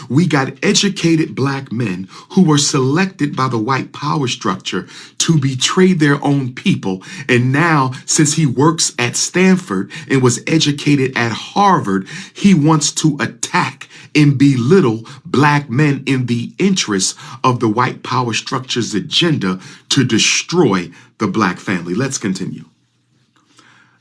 We got educated black men who were selected by the white power structure to betray their own people. And now, since he works at Stanford and was educated at Harvard, he wants to attack and belittle black men in the interest of the white power structure's agenda to destroy the black family. Let's continue.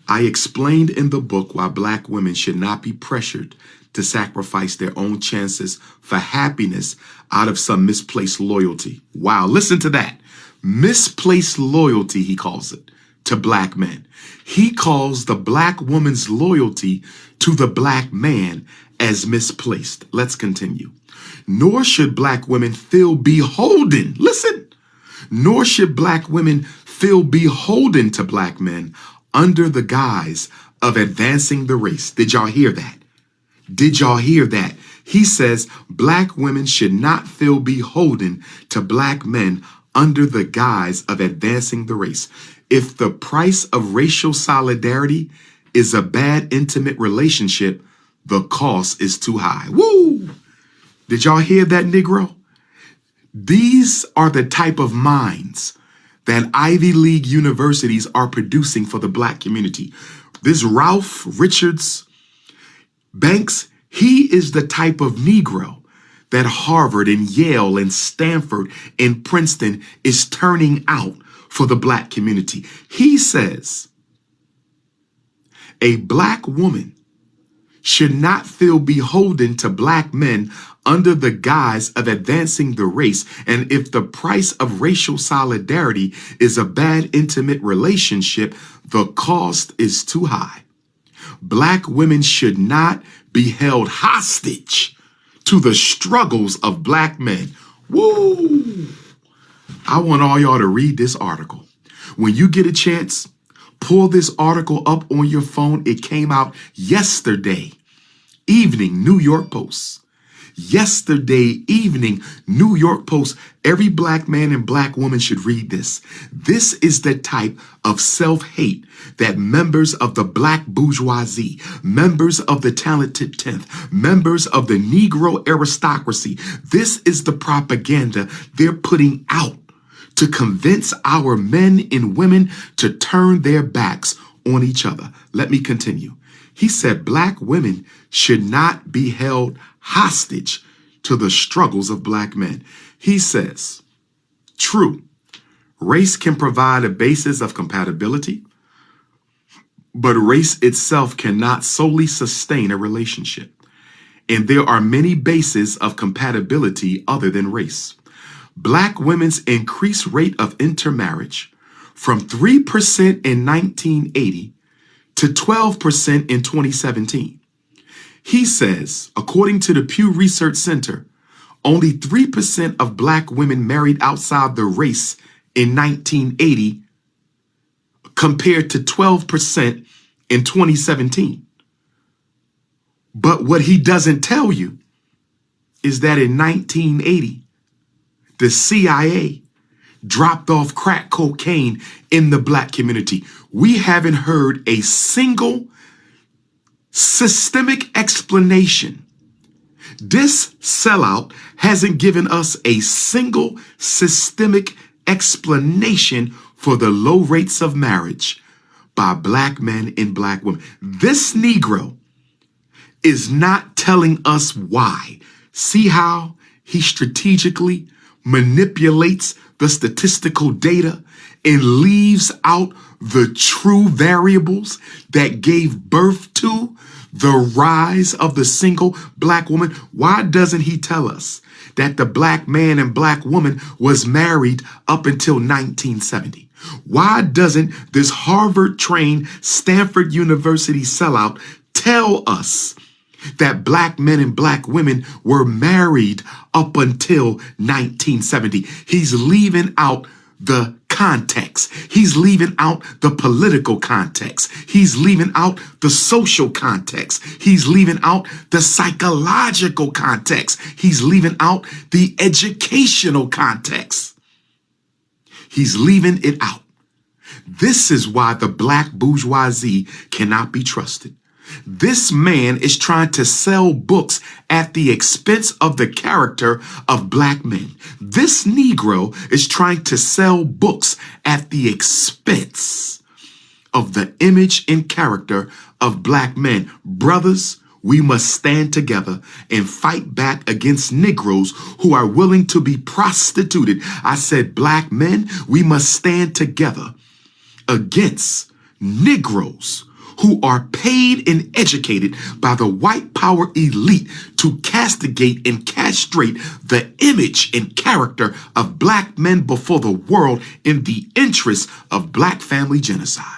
I explained in the book why black women should not be pressured to sacrifice their own chances for happiness out of some misplaced loyalty. Wow, listen to that. Misplaced loyalty, he calls it, to black men. He calls the black woman's loyalty to the black man as misplaced. Let's continue. Nor should black women feel beholden. Listen. Nor should black women feel beholden to black men under the guise of advancing the race. Did y'all hear that? Did y'all hear that? He says black women should not feel beholden to black men under the guise of advancing the race. If the price of racial solidarity is a bad intimate relationship, the cost is too high. Woo! Did y'all hear that, Negro? These are the type of minds that Ivy League universities are producing for the black community. This Ralph Richards Banks, he is the type of Negro that Harvard and Yale and Stanford and Princeton is turning out for the black community. He says a black woman should not feel beholden to black men under the guise of advancing the race. And if the price of racial solidarity is a bad intimate relationship, the cost is too high. Black women should not be held hostage to the struggles of black men. Woo! I want all y'all to read this article. When you get a chance, pull this article up on your phone. It came out yesterday evening, New York Post. Yesterday evening, New York Post. Every black man and black woman should read this. This is the type of self-hate that members of the black bourgeoisie, members of the talented 10th, members of the Negro aristocracy, this is the propaganda they're putting out to convince our men and women to turn their backs on each other. Let me continue. He said black women should not be held hostage to the struggles of black men. He says, true, race can provide a basis of compatibility, but race itself cannot solely sustain a relationship. And there are many bases of compatibility other than race. Black women's increased rate of intermarriage from 3% in 1980 to 12% in 2017. He says, according to the Pew Research Center, only 3% of black women married outside the race in 1980 compared to 12% in 2017. But what he doesn't tell you is that in 1980, the CIA dropped off crack cocaine in the black community. We haven't heard a single systemic explanation. This sellout hasn't given us a single systemic explanation for the low rates of marriage by black men and black women. This Negro is not telling us why. See how he strategically manipulates the statistical data and leaves out the true variables that gave birth to the rise of the single black woman. Why doesn't he tell us that the black man and black woman was married up until 1970? Why doesn't this Harvard-trained Stanford University sellout tell us that black men and black women were married up until 1970? He's leaving out the context. He's leaving out the political context. He's leaving out the social context. He's leaving out the psychological context. He's leaving out the educational context. He's leaving it out. This is why the black bourgeoisie cannot be trusted. This man is trying to sell books at the expense of the character of black men. This Negro is trying to sell books at the expense of the image and character of black men. Brothers, we must stand together and fight back against Negroes who are willing to be prostituted. I said, black men, we must stand together against Negroes who are paid and educated by the white power elite to castigate and castrate the image and character of black men before the world in the interest of black family genocide.